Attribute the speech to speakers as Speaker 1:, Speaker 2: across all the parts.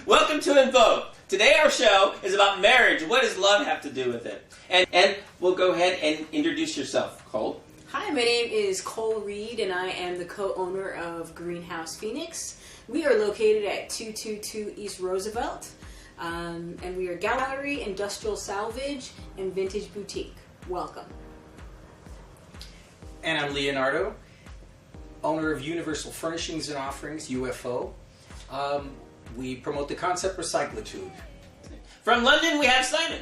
Speaker 1: Welcome to NVoke. Today our show is about marriage. What does love have to do with it? And we'll go ahead and introduce yourself, Cole.
Speaker 2: Hi, my name is Cole Reed, and I am the co-owner of Greenhouse Phoenix. We are located at 222 East Roosevelt, and we are gallery, industrial salvage, and vintage boutique. Welcome.
Speaker 3: And I'm Leonardo, owner of Universal Furnishings and Offerings, UFO. We promote the concept Recyclitude.
Speaker 1: From London, we have Simon.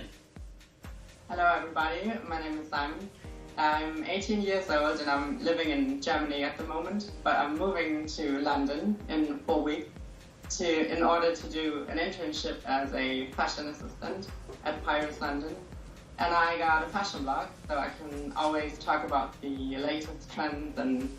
Speaker 4: Hello everybody, my name is Simon. I'm 18 years old and I'm living in Germany at the moment, but I'm moving to London in 4 weeks in order to do an internship as a fashion assistant at Pirates London. And I got a fashion blog, so I can always talk about the latest trends and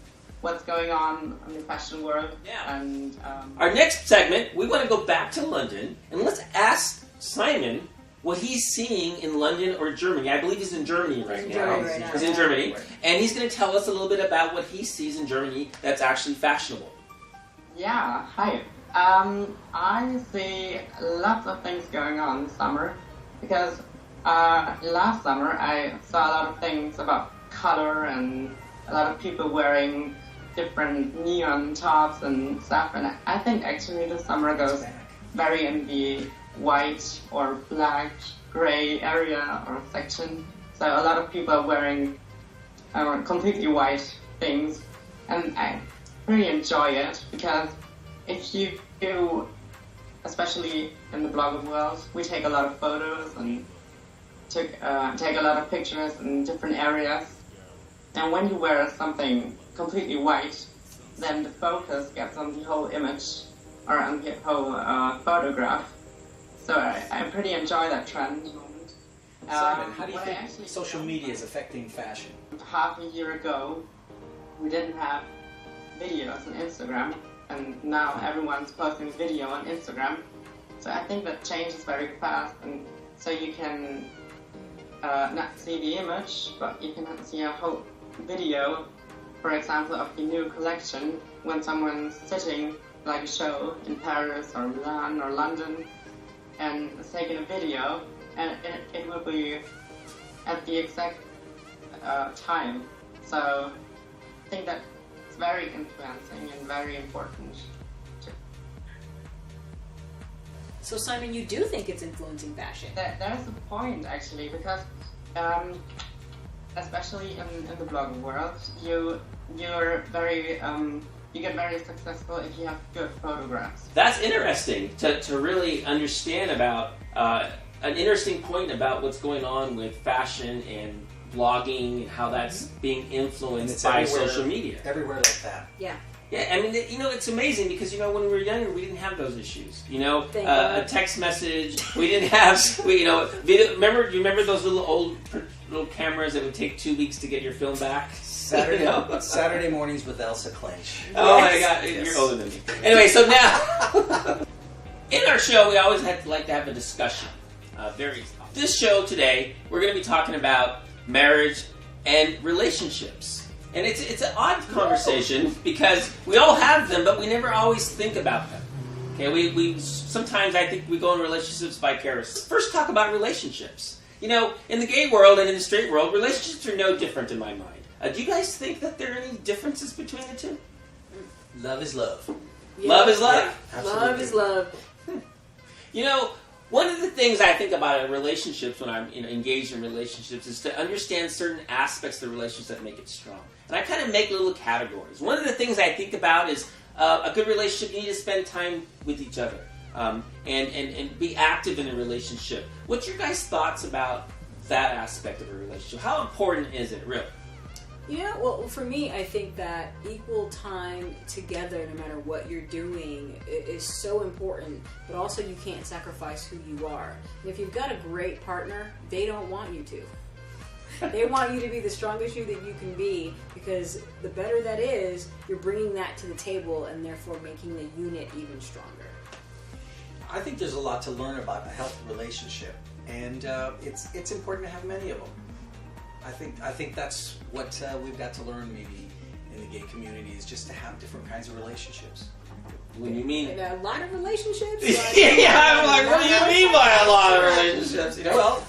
Speaker 4: what's going on in the fashion world.
Speaker 1: Yeah.
Speaker 4: And
Speaker 1: our next segment, we want to go back to London, and let's ask Simon what he's seeing in London or Germany. I believe he's in Germany right now. He's in Germany. And he's going to tell us a little bit about what he sees in Germany that's actually fashionable.
Speaker 4: Yeah, hi. I see lots of things going on this summer because last summer I saw a lot of things about color and a lot of people wearing different neon tops and stuff, and I think actually this summer goes very in the white or black, gray area or section. So a lot of people are wearing completely white things, and I really enjoy it because if you do, especially in the blogging world, we take a lot of photos and take a lot of pictures in different areas. And when you wear something completely white, then the focus gets on the whole image or on the whole photograph. So I pretty enjoy that trend at the moment.
Speaker 3: Simon, how do you think social media is affecting fashion?
Speaker 4: Half a year ago, we didn't have videos on Instagram, and now everyone's posting video on Instagram. So I think that changes very fast, and so you can not see the image, but you can see a whole video, for example, of the new collection when someone's sitting like a show in Paris or Milan or London and is taking a video, and it will be at the exact time. So I think that it's very influencing and very important.
Speaker 2: So Simon, you do think it's influencing fashion?
Speaker 4: There's a point actually, because especially in the blogging world, you get very successful if you have good photographs.
Speaker 1: That's interesting to really understand about an interesting point about what's going on with fashion and blogging and how that's being influenced by social media.
Speaker 3: Everywhere like that.
Speaker 2: Yeah.
Speaker 1: Yeah, I mean, it's amazing because, when we were younger, we didn't have those issues. A text message, we didn't have, video. Do you remember those little cameras that would take 2 weeks to get your film back?
Speaker 3: Saturday mornings with Elsa Clinch.
Speaker 1: Oh my God, you're older than me. Anyway, so now, in our show, we always like to have a discussion. This show today, we're going to be talking about marriage and relationships. And it's an odd conversation because we all have them, but we never always think about them. Okay, we sometimes I think we go in relationships vicariously. First, talk about relationships. In the gay world and in the straight world, relationships are no different in my mind. Do you guys think that there are any differences between the two?
Speaker 3: Love is love.
Speaker 2: Yeah.
Speaker 1: Love is love?
Speaker 2: Yeah, love is love.
Speaker 1: One of the things I think about in relationships when I'm engaged in relationships is to understand certain aspects of the relationship that make it strong. And I kind of make little categories. One of the things I think about is a good relationship, you need to spend time with each other and be active in a relationship. What's your guys' thoughts about that aspect of a relationship? How important is it, really?
Speaker 2: Well, for me, I think that equal time together, no matter what you're doing, is so important, but also you can't sacrifice who you are. And if you've got a great partner, they don't want you to. They want you to be the strongest you that you can be, because the better that is, you're bringing that to the table and therefore making the unit even stronger.
Speaker 3: I think there's a lot to learn about a healthy relationship, and it's important to have many of them. I think that's what we've got to learn maybe in the gay community, is just to have different kinds of relationships.
Speaker 1: When you mean
Speaker 2: a lot of relationships.
Speaker 1: I'm like, what do you mean by a lot of relationships? You know, well,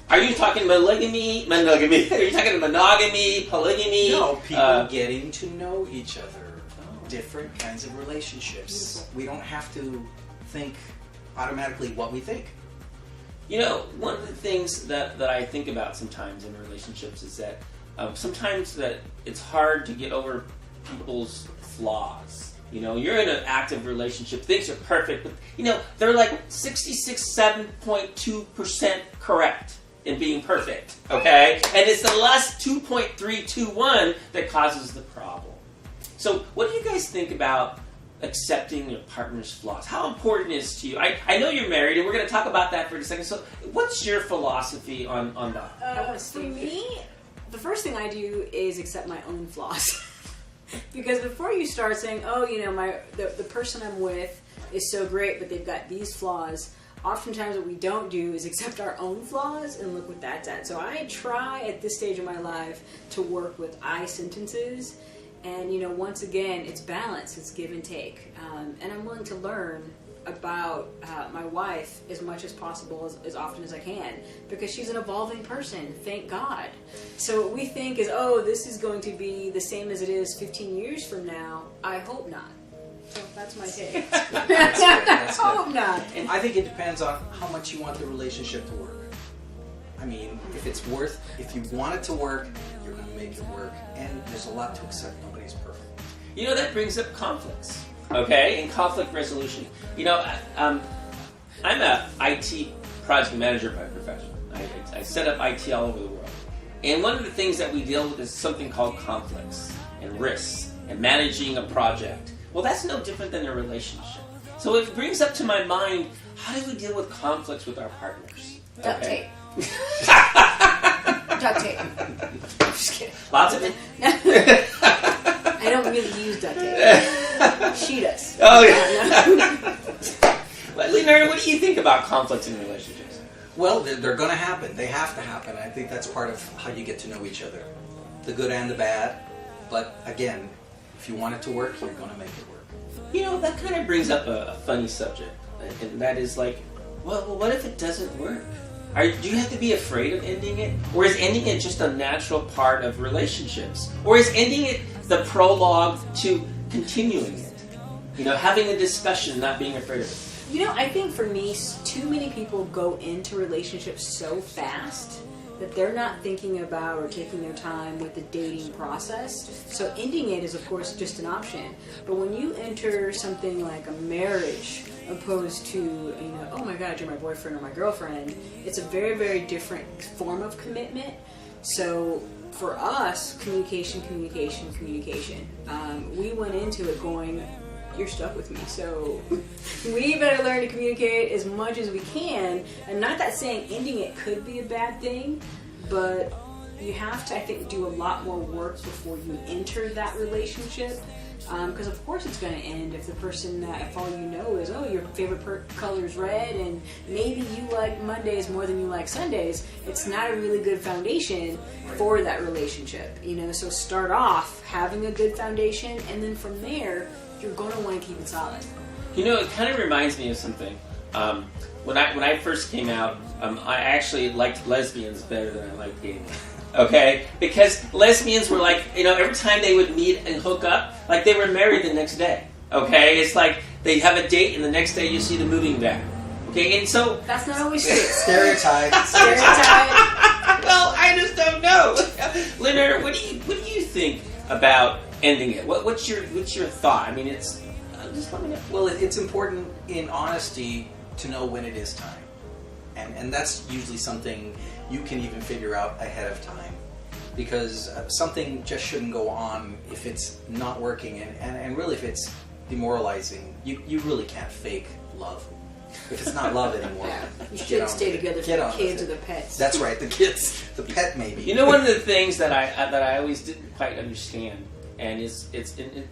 Speaker 1: are you talking monogamy? Are you talking monogamy, polygamy?
Speaker 3: No, people getting to know each other. Different kinds of relationships. Beautiful. We don't have to think automatically what we think.
Speaker 1: You know, one of the things that I think about sometimes in relationships is that sometimes that it's hard to get over people's flaws. You know, you're in an active relationship, things are perfect, but, you know, they're like 7.2% correct in being perfect, okay? And it's the last 2.321 that causes the problem. So what do you guys think about accepting your partner's flaws? How important is it to you? I know you're married, and we're going to talk about that for a second. So what's your philosophy on that?
Speaker 2: For me, the first thing I do is accept my own flaws. Because before you start saying, oh, you know, the person I'm with is so great, but they've got these flaws, oftentimes what we don't do is accept our own flaws and look what that's at. So I try at this stage of my life to work with I sentences. And, you know, once again, it's balance, it's give and take. And I'm willing to learn about my wife as much as possible, as often as I can, because she's an evolving person, thank God. So what we think is, oh, this is going to be the same as it is 15 years from now. I hope not. So that's my take.
Speaker 3: That's good.
Speaker 2: I hope not.
Speaker 3: And I think it depends on how much you want the relationship to work. I mean, if you want it to work, you're going to make it work. And there's a lot to accept. Nobody's perfect.
Speaker 1: You know, that brings up conflicts, okay, and conflict resolution. You know, I'm a IT project manager by profession. I set up IT all over the world. And one of the things that we deal with is something called conflicts and risks and managing a project. Well, that's no different than a relationship. So it brings up to my mind, how do we deal with conflicts with our partners?
Speaker 2: Duct tape. Duct tape. I'm just kidding.
Speaker 1: Lots of it.
Speaker 2: I don't really use duct tape. She does.
Speaker 1: Oh, yeah. Leonard, what do you think about conflicts in relationships?
Speaker 3: Well, they're going to happen. They have to happen. I think that's part of how you get to know each other. The good and the bad. But again, if you want it to work, you're going to make it work.
Speaker 1: You know, that kind of brings up a funny subject. And that is like, well, what if it doesn't work? Do you have to be afraid of ending it? Or is ending it just a natural part of relationships? Or is ending it the prologue to continuing it? You know, having a discussion, not being afraid of it.
Speaker 2: You know, I think for me, too many people go into relationships so fast that they're not thinking about or taking their time with the dating process. So ending it is, of course, just an option. But when you enter something like a marriage, opposed to, you know, oh my God, you're my boyfriend or my girlfriend, it's a very, very different form of commitment. So for us, communication. We went into it going, you're stuck with me, so we better learn to communicate as much as we can. And not that saying ending it could be a bad thing, but you have to, I think, do a lot more work before you enter that relationship. Because of course it's going to end if the person that, if all you know is, oh, your favorite color is red and maybe you like Mondays more than you like Sundays. It's not a really good foundation for that relationship, you know. So start off having a good foundation, and then from there you're going to want to keep it solid.
Speaker 1: You know, it kind of reminds me of something. When I first came out, I actually liked lesbians better than I liked gay men. Okay? Because lesbians were like, you know, every time they would meet and hook up, like they were married the next day. Okay? It's like they have a date and the next day you see them moving back. Okay? And so...
Speaker 2: That's not always true.
Speaker 3: Stereotype.
Speaker 1: Well, I just don't know. Leonard, what do you think about ending it? What's your thought? I mean, it's... just let me know.
Speaker 3: Well, it's important in honesty to know when it is time. And that's usually something you can even figure out ahead of time. Because something just shouldn't go on if it's not working. And really, if it's demoralizing, you really can't fake love. If it's not love anymore.
Speaker 2: Yeah. You should stay together for the kids or the pets.
Speaker 3: That's right, the kids. The pet, maybe.
Speaker 1: You know, one of the things that I always didn't quite understand, and it's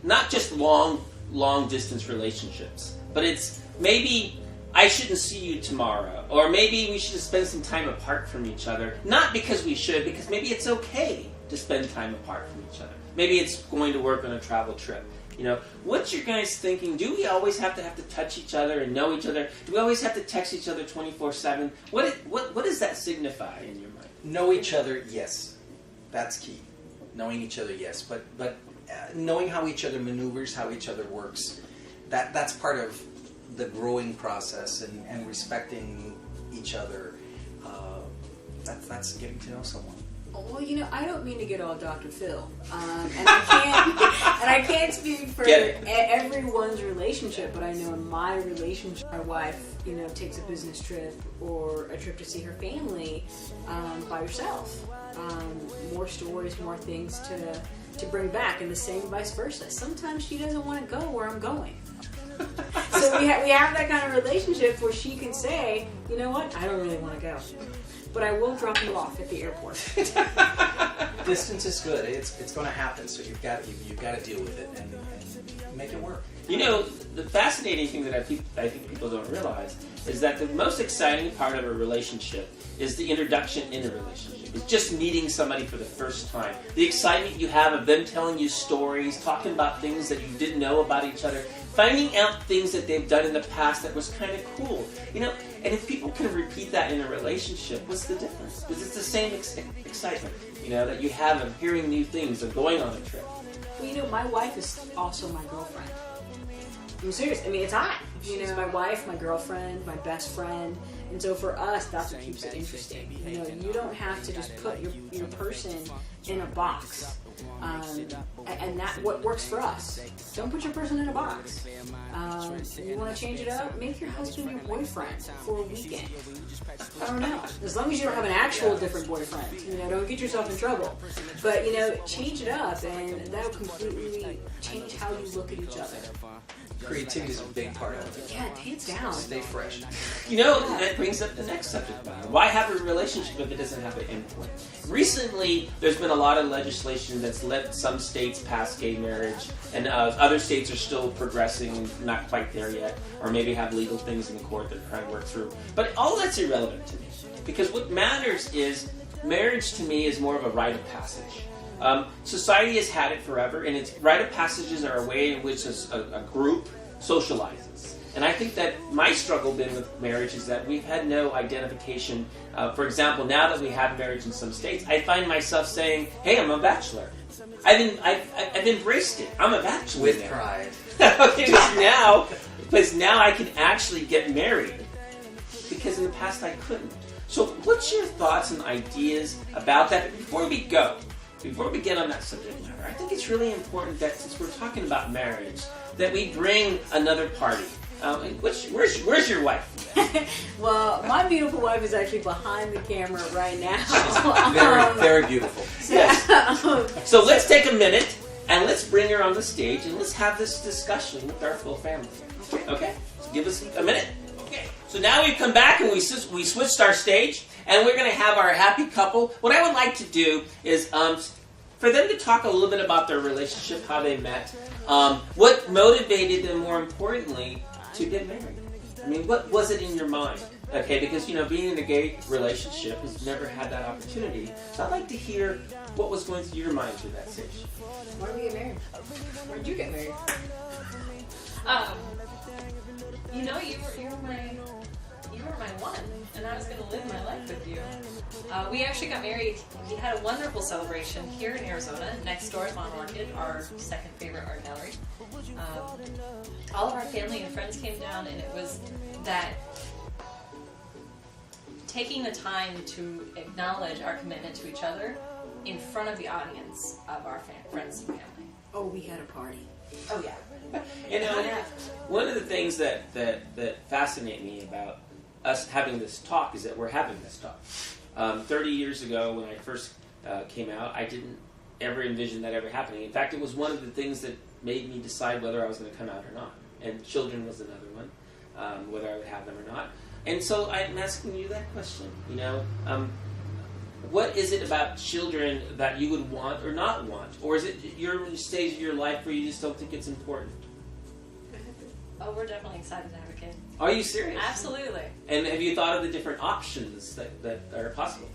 Speaker 1: not just long distance relationships, but it's maybe I shouldn't see you tomorrow, or maybe we should spend some time apart from each other. Not because we should, because maybe it's okay to spend time apart from each other. Maybe it's going to work on a travel trip. What's your guys thinking? Do we always have to touch each other and know each other? Do we always have to text each other 24/7? What does that signify in your mind?
Speaker 3: Know each other, yes. That's key. Knowing each other, yes. But knowing how each other maneuvers, how each other works, that's part of the growing process and respecting each other. That's getting to know someone.
Speaker 2: Well, I don't mean to get all Dr. Phil, and I can't speak for everyone's relationship, but I know in my relationship, my wife, takes a business trip or a trip to see her family by herself. More stories, more things to bring back, and the same vice versa. Sometimes she doesn't want to go where I'm going. So we have that kind of relationship where she can say, you know what, I don't really want to go, but I will drop you off at the airport.
Speaker 3: Distance is good. It's going to happen. So you've got to deal with it and make it work.
Speaker 1: The fascinating thing that I think people don't realize is that the most exciting part of a relationship is the introduction in a relationship. It's just meeting somebody for the first time. The excitement you have of them telling you stories, talking about things that you didn't know about each other, finding out things that they've done in the past that was kind of cool. And if people can repeat that in a relationship, what's the difference? Because it's the same excitement, that you have of hearing new things, of going on a trip.
Speaker 2: Well, my wife is also my girlfriend. I'm serious. I mean, it's I. My wife, my girlfriend, my best friend. And so for us, that's what keeps it interesting. You don't have to just put your person in a box. And that's what works for us. Don't put your person in a box. You want to change it up? Make your husband your boyfriend for a weekend. I don't know. As long as you don't have an actual different boyfriend. Don't get yourself in trouble. But, change it up, and that'll completely change how you look at each other.
Speaker 3: Creativity is a big part of it.
Speaker 2: Yeah, hands down.
Speaker 3: Stay fresh.
Speaker 1: That brings up the next subject matter. Why have a relationship if it doesn't have an endpoint? Recently, there's been a lot of legislation that's let some states pass gay marriage, and other states are still progressing, not quite there yet, or maybe have legal things in the court they're trying to work through. But all that's irrelevant to me, because what matters is marriage to me is more of a rite of passage. Society has had it forever, and its rite of passages are a way in which a group socializes. And I think that my struggle been with marriage is that we've had no identification. For example, now that we have marriage in some states, I find myself saying, "Hey, I'm a bachelor." I've embraced it. I'm a bachelor
Speaker 3: with
Speaker 1: now.
Speaker 3: pride.
Speaker 1: because now I can actually get married, because in the past I couldn't. So, what's your thoughts and ideas about that? Before we get on that subject matter, I think it's really important that since we're talking about marriage, that we bring another party. Where's your wife?
Speaker 2: Well, my beautiful wife is actually behind the camera right now.
Speaker 3: Very, very beautiful.
Speaker 1: Yes. So let's take a minute and let's bring her on the stage and let's have this discussion with our full family. Okay? So give us a minute. Okay. So now we've come back and we switched our stage. And we're going to have our happy couple. What I would like to do is for them to talk a little bit about their relationship, how they met, what motivated them, more importantly, to get married. I mean, what was it in your mind? Okay, because, being in a gay relationship has never had that opportunity. So I'd like to hear what was going through your mind through that stage.
Speaker 2: Why did we get married? Where did you get married?
Speaker 5: You were my one, and I was going to live my life with you. We actually got married. We had a wonderful celebration here in Arizona, next door at Mont Orchid, our second favorite art gallery. All of our family and friends came down, and it was that taking the time to acknowledge our commitment to each other in front of the audience of our friends and family.
Speaker 2: Oh, we had a party.
Speaker 5: Oh, yeah.
Speaker 1: One of the things that fascinate me about us having this talk is that we're having this talk. 30 years ago, when I first came out, I didn't ever envision that ever happening. In fact, it was one of the things that made me decide whether I was going to come out or not. And children was another one, whether I would have them or not. And so I'm asking you that question. What is it about children that you would want or not want? Or is it your stage of your life where you just don't think it's important?
Speaker 5: Oh, we're definitely excited to have a kid.
Speaker 1: Are you serious?
Speaker 5: Absolutely.
Speaker 1: And have you thought of the different options that are possible?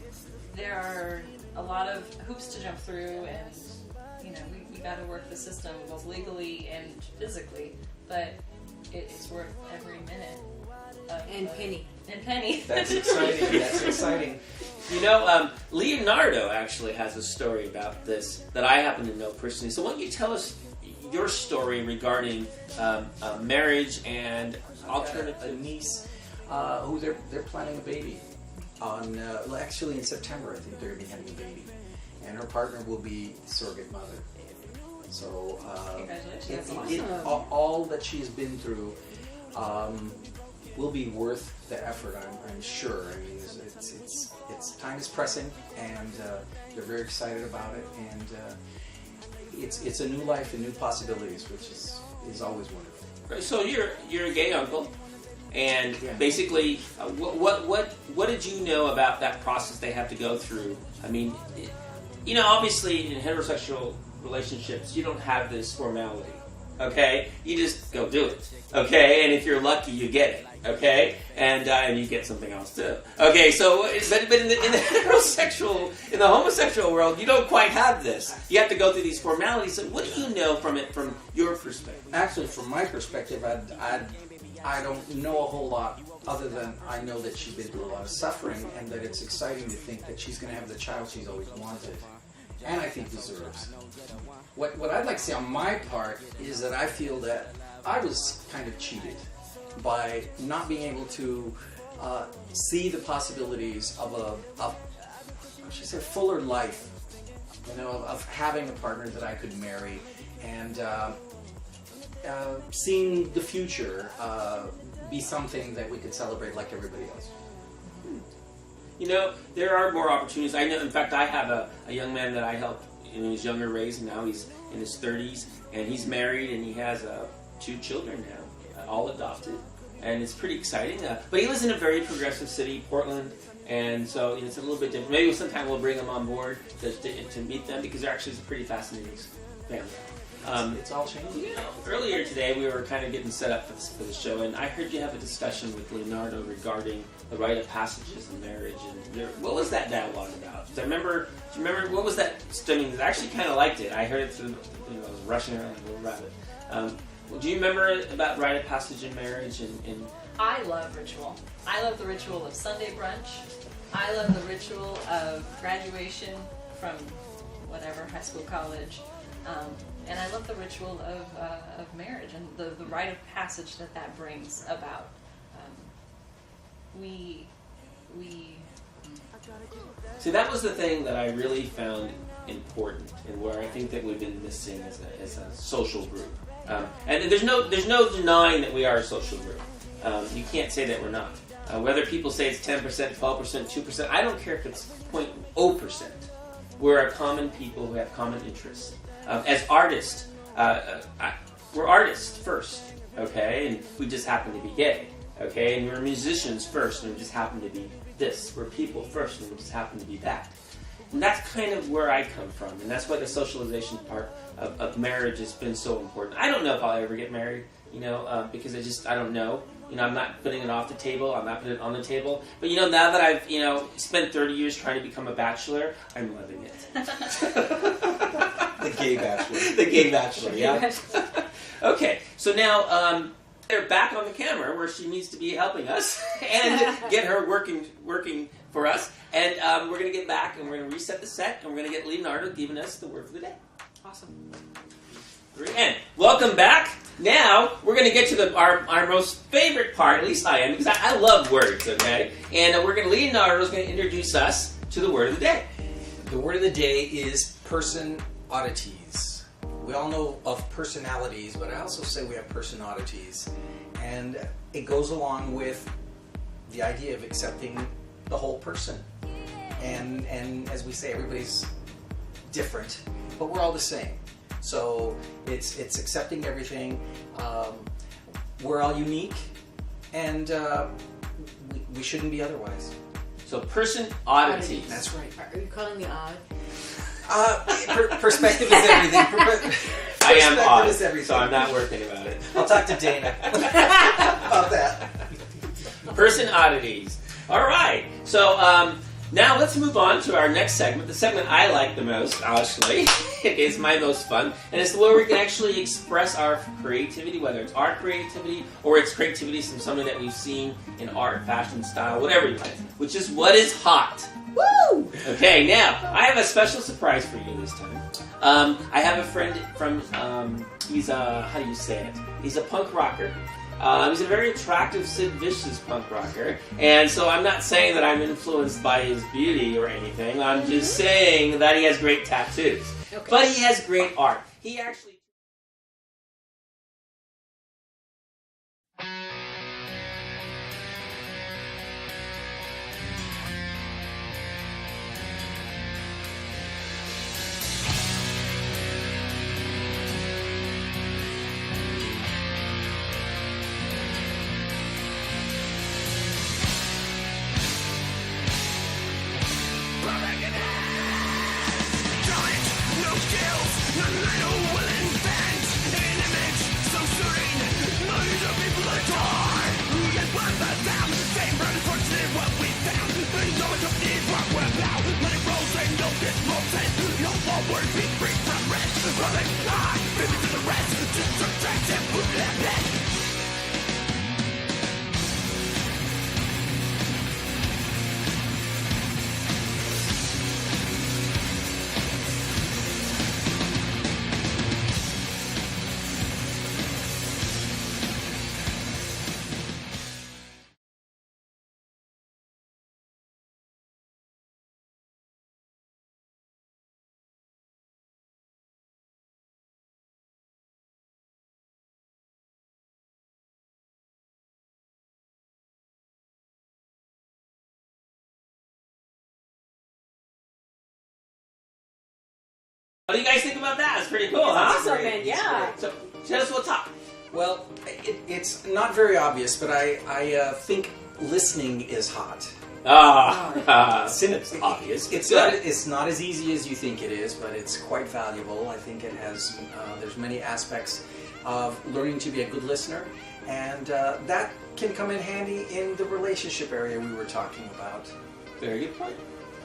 Speaker 5: There are a lot of hoops to jump through, and we got to work the system both legally and physically, but it's worth every minute.
Speaker 2: And penny.
Speaker 5: And penny.
Speaker 3: That's exciting. That's exciting.
Speaker 1: You know, Leonardo actually has a story about this that I happen to know personally. So why don't you tell us your story regarding marriage and alternative...
Speaker 3: A niece who they're planning a baby on actually in September. I think they're going to be having a baby, and her partner will be surrogate mother. So
Speaker 5: Congratulations.
Speaker 3: all that she's been through will be worth the effort. I'm sure. I mean, it's time is pressing, and they're very excited about it, and it's a new life and new possibilities, which is always wonderful.
Speaker 1: Right, so you're a gay uncle, and basically, what did you know about that process they have to go through? I mean, you know, obviously in heterosexual relationships, you don't have this formality. Okay, you just go do it. Okay, and if you're lucky, you get it. Okay, and you get something else too. Okay, so but in the homosexual world, you don't quite have this. You have to go through these formalities. So what do you know from your perspective?
Speaker 3: Actually, from my perspective, I don't know a whole lot other than I know that she's been through a lot of suffering, and that it's exciting to think that she's going to have the child she's always wanted, and I think deserves. What I'd like to say on my part is that I feel that I was kind of cheated by not being able to see the possibilities of a fuller life, you know, of having a partner that I could marry, and seeing the future be something that we could celebrate like everybody else.
Speaker 1: You know, there are more opportunities. I know, in fact, I have a young man that I helped in his younger raise, and now he's in his 30s, and he's married, and he has 2 children now, all adopted, and it's pretty exciting. But he lives in a very progressive city, Portland, and so it's a little bit different. Maybe sometime we'll bring him on board to meet them, because they're actually a pretty fascinating family.
Speaker 3: It's all changing.
Speaker 1: You know, earlier today we were kind of getting set up for the show, and I heard you have a discussion with Leonardo regarding the Rite of Passages in marriage. And what was that dialogue about? Do you remember what was that? I mean, I actually kind of liked it. I heard it through, I was rushing around like a little rabbit. Do you remember about Rite of Passage in marriage? And
Speaker 5: I love ritual. I love the ritual of Sunday brunch. I love the ritual of graduation from whatever, high school, college. And I love the ritual of marriage and the rite of passage that brings about.
Speaker 1: See, that was the thing that I really found important, and where I think that we've been missing as a social group. And there's no denying that we are a social group. You can't say that we're not. Whether people say it's 10%, 12%, 2%, I don't care if it's 0.0%. We're a common people who have common interests. As artists, we're artists first, okay? And we just happen to be gay, okay? And we're musicians first, and we just happen to be this. We're people first, and we just happen to be that. And that's kind of where I come from, and that's why the socialization part of marriage has been so important. I don't know if I'll ever get married, you know, because I don't know. You know, I'm not putting it off the table. I'm not putting it on the table. But, you know, now that I've, you know, spent 30 years trying to become a bachelor, I'm loving it.
Speaker 3: The gay bachelor.
Speaker 1: The gay bachelor, yeah. Okay, so now they're back on the camera where she needs to be helping us and get her working for us. And we're going to get back and we're going to reset the set and we're going to get Leonardo giving us the word for the day.
Speaker 2: Awesome.
Speaker 1: And welcome back. Now, we're going to get to our most favorite part, at least I am, because I love words, okay? And Leonardo's going to introduce us to the word of the day.
Speaker 3: The word of the day is person oddities. We all know of personalities, but I also say we have person oddities. And it goes along with the idea of accepting the whole person. And as we say, everybody's different, but we're all the same. So it's accepting everything. We're all unique, and we shouldn't be otherwise.
Speaker 1: So person oddities.
Speaker 3: That's right.
Speaker 2: Are you calling me odd?
Speaker 3: Perspective is everything.
Speaker 1: I am odd,
Speaker 3: is everything.
Speaker 1: so I'm not working about it.
Speaker 3: I'll talk to Dana about that.
Speaker 1: Person oddities. All right. So Now let's move on to our next segment. The segment I like the most, actually. It is my most fun. And it's where we can actually express our creativity, whether it's our creativity or it's creativity from something that we've seen in art, fashion, style, whatever you like. Which is what is hot.
Speaker 2: Woo!
Speaker 1: Okay, now, I have a special surprise for you this time. I have a friend from, he's a, how do you say it? He's a punk rocker. He's a very attractive Sid Vicious punk rocker, and so I'm not saying that I'm influenced by his beauty or anything. I'm just saying that he has great tattoos.
Speaker 2: Okay.
Speaker 1: But he has great art. He actually... What do you guys think about that? It's pretty cool, huh?
Speaker 2: Awesome, man. Yeah.
Speaker 1: So, tell us what's up.
Speaker 3: Well, it's not very obvious, but I think listening is hot.
Speaker 1: It's obvious.
Speaker 3: It's not as easy as you think it is, but it's quite valuable. I think it has, there's many aspects of learning to be a good listener, and that can come in handy in the relationship area we were talking about.
Speaker 1: Very good point.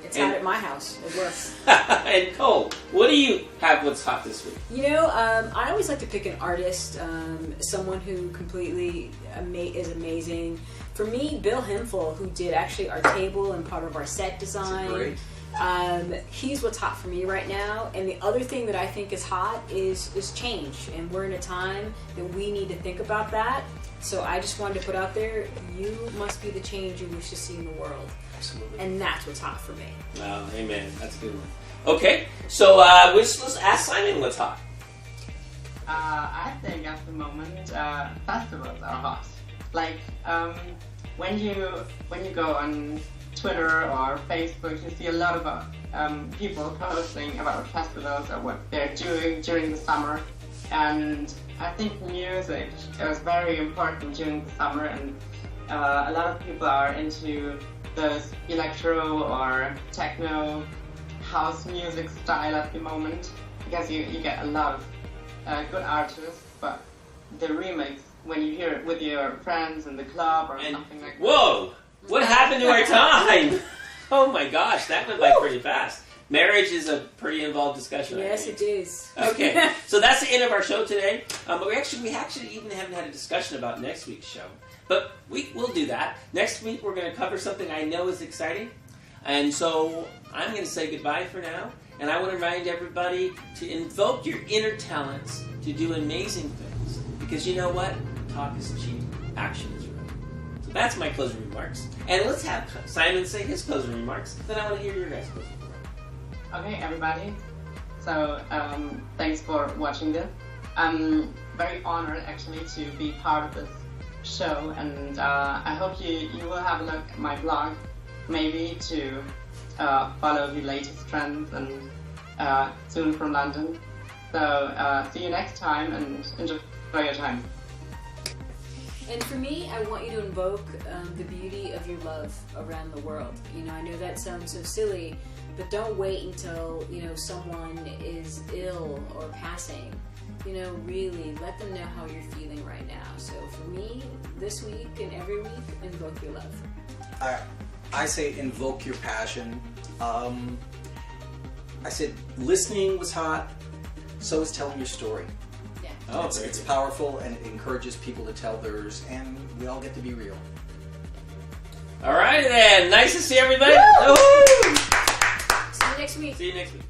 Speaker 2: It's hot at my house. It works.
Speaker 1: And Cole, what do you have what's hot this week?
Speaker 2: You know, I always like to pick an artist, someone who completely is amazing. For me, Bill Hemphill, who did actually our table and part of our set design.
Speaker 3: Great.
Speaker 2: He's what's hot for me right now. And the other thing that I think is hot is change. And we're in a time that we need to think about that. So I just wanted to put out there, you must be the change you wish to see in the world.
Speaker 3: Absolutely.
Speaker 2: And that's what's hot for me.
Speaker 1: Oh, amen. That's a good one. Okay, so let's ask Simon what's hot.
Speaker 4: I think at the moment festivals are hot. Like when you go on Twitter or Facebook, you see a lot of people posting about festivals or what they're doing during the summer. And I think music is very important during the summer, and a lot of people are into those electro or techno house music style at the moment, because you get a lot of good artists, but the remix, when you hear it with your friends in the club or something like that.
Speaker 1: Whoa! What happened to our time? Oh my gosh, that went by pretty fast. Marriage is a pretty involved discussion.
Speaker 2: Yes, it is.
Speaker 1: Okay, so that's the end of our show today. But we actually even haven't had a discussion about next week's show. But we'll do that. Next week we're going to cover something I know is exciting. And so I'm going to say goodbye for now. And I want to remind everybody to invoke your inner talents to do amazing things. Because you know what? Talk is cheap. Action is real. So that's my closing remarks. And let's have Simon say his closing remarks. Then I want to hear your guys' closing remarks.
Speaker 4: Okay, everybody. So thanks for watching this. I'm very honored actually to be part of this show, and I hope you will have a look at my blog, maybe to follow the latest trends, and soon from London. So see you next time, and enjoy your time.
Speaker 2: And for me, I want you to invoke the beauty of your love around the world. You know, I know that sounds so silly, but don't wait until, you know, someone is ill or passing. You know, really let them know how you're feeling right now. So for me, this week and every week, invoke your love.
Speaker 3: I say invoke your passion. I said listening was hot, so is telling your story.
Speaker 2: Yeah.
Speaker 1: Oh,
Speaker 3: It's powerful and it encourages people to tell theirs, and we all get to be real.
Speaker 1: All right, then. Nice to see everybody.
Speaker 2: See you next week.
Speaker 1: See you next week.